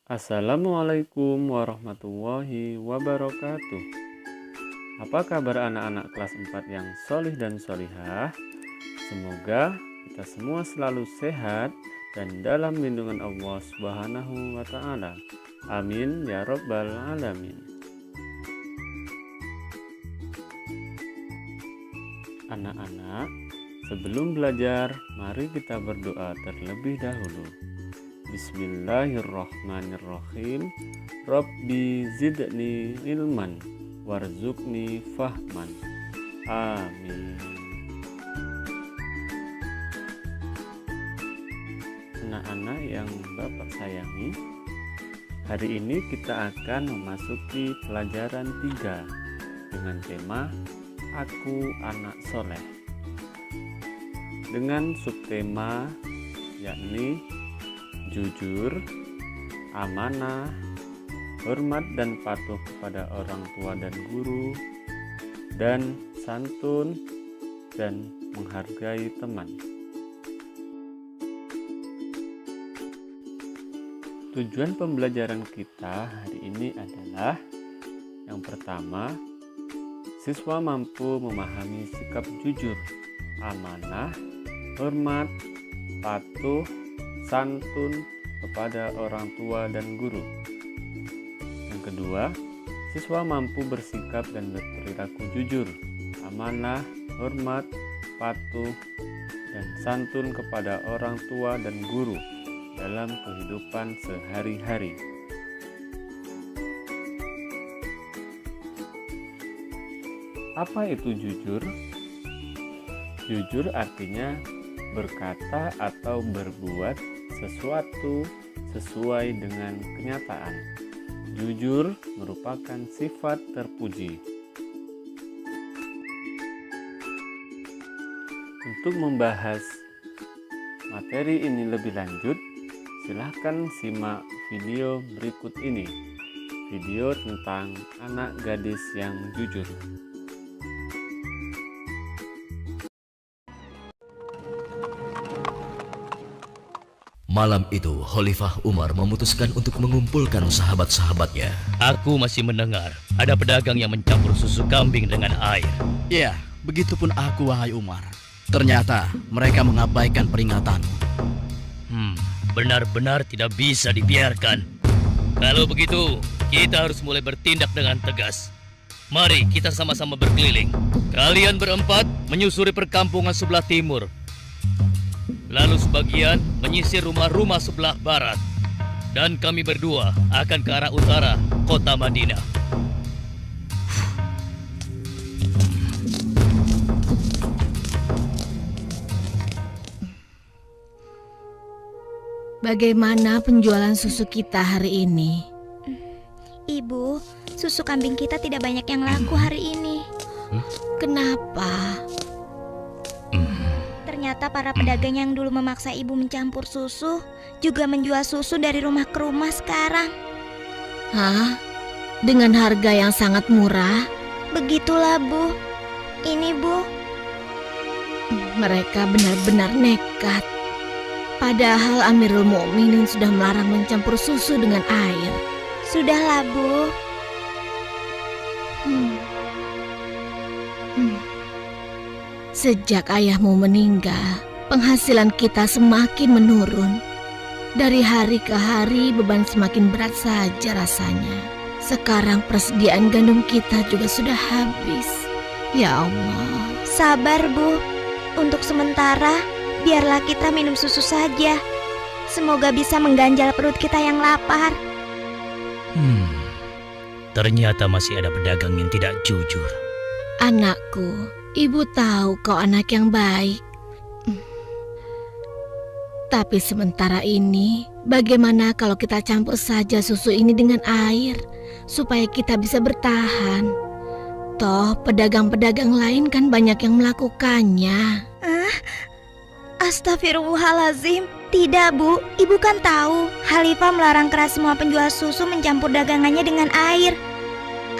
Assalamualaikum warahmatullahi wabarakatuh. Apa kabar anak-anak kelas 4 yang solih dan solihah? Semoga kita semua selalu sehat dan dalam lindungan Allah Subhanahu wa Ta'ala. Amin ya Rabbal 'Alamin. Anak-anak, sebelum belajar, mari kita berdoa terlebih dahulu. Bismillahirrahmanirrahim. Rabbi zidni ilman warzuqni fahman. Amin. Anak-anak yang Bapak sayangi, hari ini kita akan memasuki pelajaran 3 dengan tema Aku Anak Soleh, dengan subtema yakni jujur, amanah, hormat dan patuh kepada orang tua dan guru, dan santun dan menghargai teman. Tujuan pembelajaran kita hari ini adalah yang pertama, siswa mampu memahami sikap jujur, amanah, hormat, patuh, santun kepada orang tua dan guru. Yang kedua, siswa mampu bersikap dan berperilaku jujur, amanah, hormat, patuh, dan santun kepada orang tua dan guru dalam kehidupan sehari-hari. Apa itu jujur? Jujur artinya berkata atau berbuat sesuatu sesuai dengan kenyataan. Jujur merupakan sifat terpuji. Untuk membahas materi ini lebih lanjut, silahkan simak video berikut ini. Video tentang anak gadis yang jujur. Malam itu, Khalifah Umar memutuskan untuk mengumpulkan sahabat-sahabatnya. Aku masih mendengar ada pedagang yang mencampur susu kambing dengan air. Ya, begitupun aku, wahai Umar. Ternyata mereka mengabaikan peringatanmu. Benar-benar tidak bisa dibiarkan. Kalau begitu, kita harus mulai bertindak dengan tegas. Mari kita sama-sama berkeliling. Kalian berempat menyusuri perkampungan sebelah timur. Lalu sebagian menyisir rumah-rumah sebelah barat. Dan kami berdua akan ke arah utara, kota Madinah. Bagaimana penjualan susu kita hari ini? Ibu, susu kambing kita tidak banyak yang laku hari ini. Kenapa? Ternyata para pedagang yang dulu memaksa ibu mencampur susu juga menjual susu dari rumah ke rumah sekarang. Hah? Dengan harga yang sangat murah? Begitulah, Bu. Ini, Bu. Mereka benar-benar nekat. Padahal Amirul Mukminin sudah melarang mencampur susu dengan air. Sudahlah, Bu. Sejak ayahmu meninggal, penghasilan kita semakin menurun. Dari hari ke hari beban semakin berat saja rasanya. Sekarang persediaan gandum kita juga sudah habis. Ya Allah. Sabar, Bu. Untuk sementara, biarlah kita minum susu saja. Semoga bisa mengganjal perut kita yang lapar. Ternyata masih ada pedagang yang tidak jujur. Anakku, ibu tahu kau anak yang baik. Tapi sementara ini, bagaimana kalau kita campur saja susu ini dengan air, supaya kita bisa bertahan? Toh, pedagang-pedagang lain kan banyak yang melakukannya. Astagfirullahalazim. Tidak, Bu. Ibu kan tahu Khalifah melarang keras semua penjual susu mencampur dagangannya dengan air.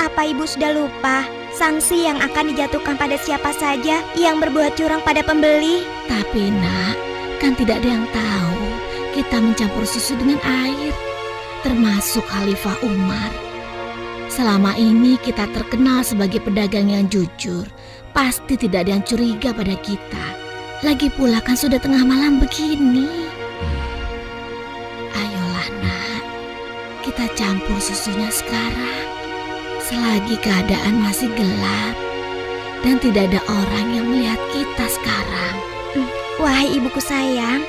Apa ibu sudah lupa sanksi yang akan dijatuhkan pada siapa saja yang berbuat curang pada pembeli? Tapi nak, kan tidak ada yang tahu kita mencampur susu dengan air. termasuk Khalifah Umar. Selama ini kita terkenal sebagai pedagang yang jujur. Pasti tidak ada yang curiga pada kita. Lagi pula kan sudah tengah malam begini. Ayolah nak, kita campur susunya sekarang. Selagi keadaan masih gelap dan tidak ada orang yang melihat kita sekarang. Wahai ibuku sayang,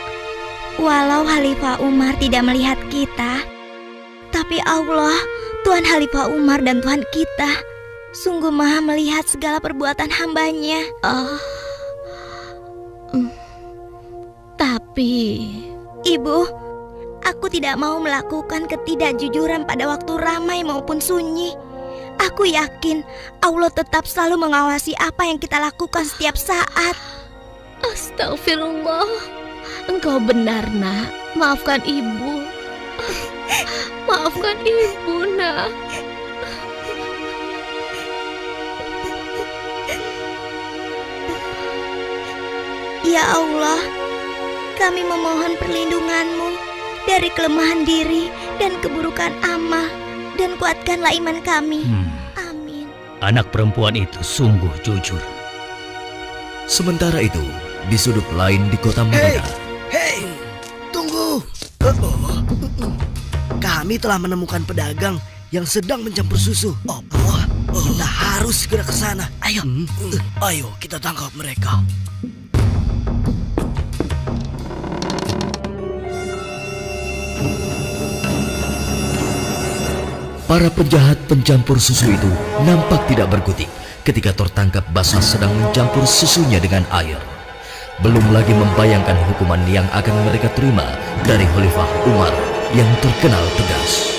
walau Khalifah Umar tidak melihat kita, tapi Allah, Tuhan Khalifah Umar dan Tuhan kita, sungguh maha melihat segala perbuatan hambanya. Tapi Ibu, aku tidak mau melakukan ketidakjujuran pada waktu ramai maupun sunyi. Aku yakin Allah tetap selalu mengawasi apa yang kita lakukan setiap saat. astagfirullah, engkau benar nak. Maafkan ibu. Maafkan ibu nak. Ya Allah, kami memohon perlindungan-Mu dari kelemahan diri dan keburukan amal, dan kuatkanlah iman kami. Amin. Anak perempuan itu sungguh jujur. Sementara itu, di sudut lain di kota Madinah, Hei, tunggu. Kami telah menemukan pedagang yang sedang mencampur susu. Kita harus segera ke sana. Ayo, ayo kita tangkap mereka. para penjahat pencampur susu itu nampak tidak berkutik ketika tertangkap basah sedang mencampur susunya dengan air. Belum lagi membayangkan hukuman yang akan mereka terima dari Khalifah Umar yang terkenal tegas.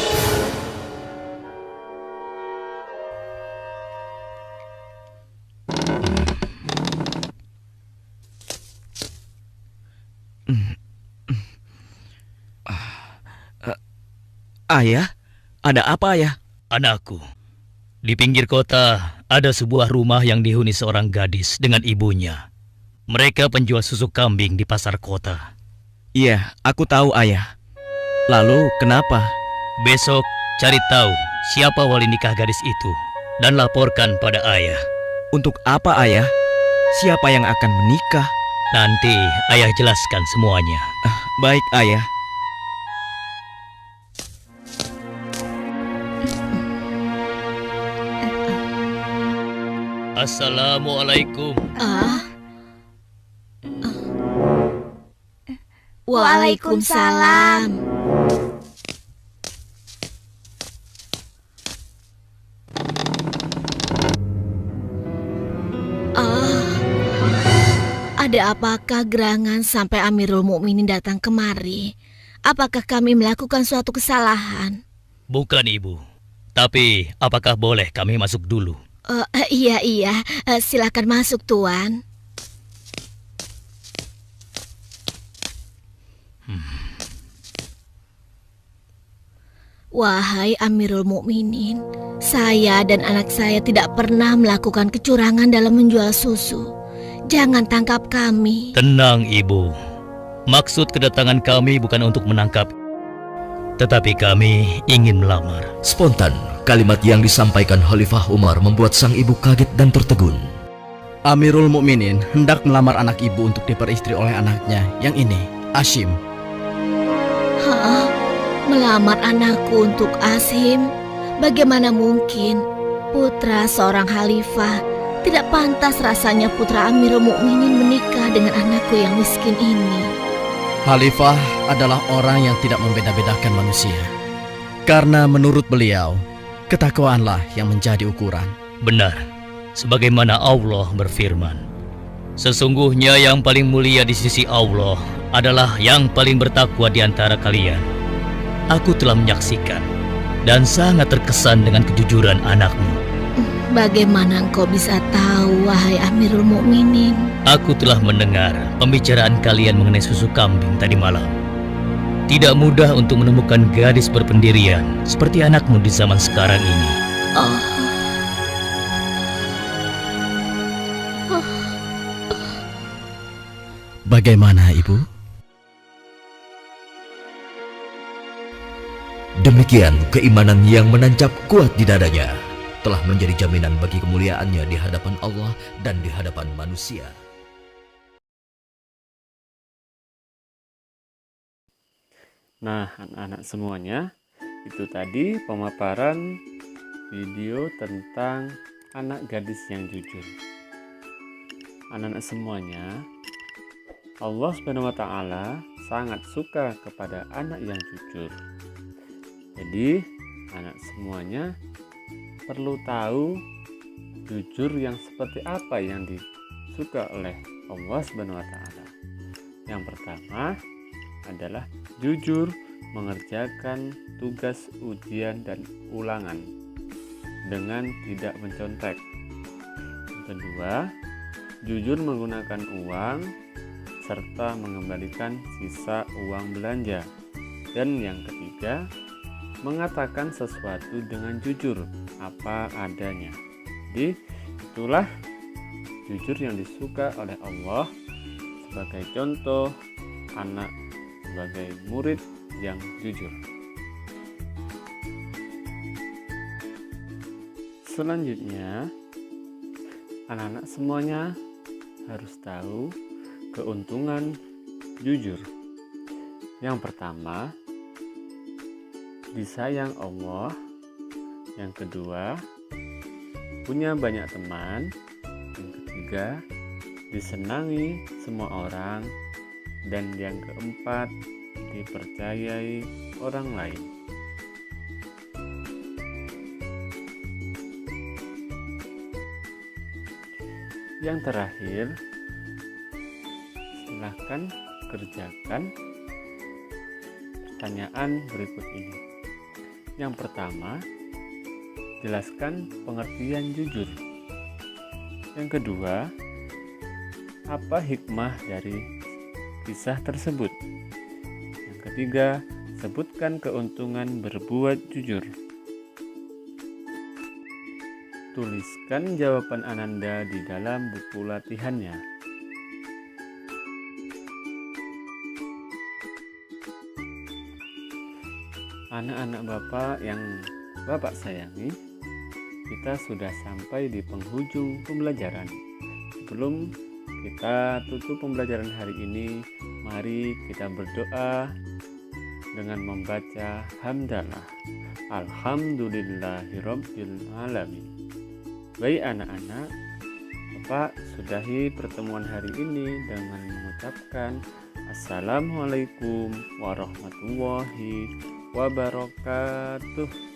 Ayah, ada apa ayah? Anakku, di pinggir kota ada sebuah rumah yang dihuni seorang gadis dengan ibunya. Mereka penjual susu kambing di pasar kota. Iya, aku tahu ayah. Lalu kenapa? Besok cari tahu siapa wali nikah gadis itu dan laporkan pada ayah. Untuk apa ayah? Siapa yang akan menikah? Nanti ayah jelaskan semuanya. Baik ayah. Assalamualaikum. Waalaikumsalam. Ada apakah gerangan sampai Amirul Mukminin datang kemari? Apakah kami melakukan suatu kesalahan? Bukan ibu. Tapi apakah boleh kami masuk dulu? Iya, silakan masuk tuan. Wahai Amirul Mukminin, saya dan anak saya tidak pernah melakukan kecurangan dalam menjual susu. Jangan tangkap kami. Tenang ibu. Maksud kedatangan kami bukan untuk menangkap, tetapi kami ingin melamar. Spontan, kalimat yang disampaikan Khalifah Umar membuat sang ibu kaget dan tertegun. Amirul Mukminin hendak melamar anak ibu untuk diperistri oleh anaknya yang ini, Hashim. Hah? Melamar anakku untuk Hashim? Bagaimana mungkin? Putra seorang khalifah. Tidak pantas rasanya putra Amirul Mukminin menikah dengan anakku yang miskin ini. Khalifah adalah orang yang tidak membeda-bedakan manusia. Karena menurut beliau, ketakwaanlah yang menjadi ukuran. Benar, sebagaimana Allah berfirman, sesungguhnya yang paling mulia di sisi Allah adalah yang paling bertakwa di antara kalian. Aku telah menyaksikan dan sangat terkesan dengan kejujuran anakmu. Bagaimana engkau bisa tahu, wahai Amirul Mukminin? Aku telah mendengar pembicaraan kalian mengenai susu kambing tadi malam. Tidak mudah untuk menemukan gadis berpendirian seperti anakmu di zaman sekarang ini. Bagaimana ibu? Demikian keimanan yang menancap kuat di dadanya telah menjadi jaminan bagi kemuliaannya di hadapan Allah dan di hadapan manusia. Nah, anak-anak semuanya, itu tadi pemaparan video tentang anak gadis yang jujur. Anak-anak semuanya, Allah SWT sangat suka kepada anak yang jujur. Jadi, anak semuanya perlu tahu jujur yang seperti apa yang disuka oleh Allah SWT. Yang pertama adalah jujur mengerjakan tugas ujian dan ulangan dengan tidak mencontek. Yang kedua, jujur menggunakan uang serta mengembalikan sisa uang belanja. Dan yang ketiga, mengatakan sesuatu dengan jujur apa adanya. Jadi itulah jujur yang disuka oleh Allah sebagai contoh anak sebagai murid yang jujur. Selanjutnya, anak-anak semuanya harus tahu keuntungan jujur. Yang pertama, disayang Allah. Yang kedua, punya banyak teman. Yang ketiga, disenangi semua orang. Dan yang keempat, dipercayai orang lain. Yang terakhir, silahkan kerjakan pertanyaan berikut ini. Yang pertama, jelaskan pengertian jujur. Yang kedua, apa hikmah dari kisah tersebut? Yang ketiga, sebutkan keuntungan berbuat jujur. Tuliskan jawaban Ananda di dalam buku latihannya. Anak-anak Bapak yang Bapak sayangi, kita sudah sampai di penghujung pembelajaran. Sebelum kita tutup pembelajaran hari ini, mari kita berdoa dengan membaca hamdalah. Alhamdulillahirabbil alamin. Baik anak-anak, Bapak sudahi pertemuan hari ini dengan mengucapkan Assalamualaikum warahmatullahi wabarakatuh.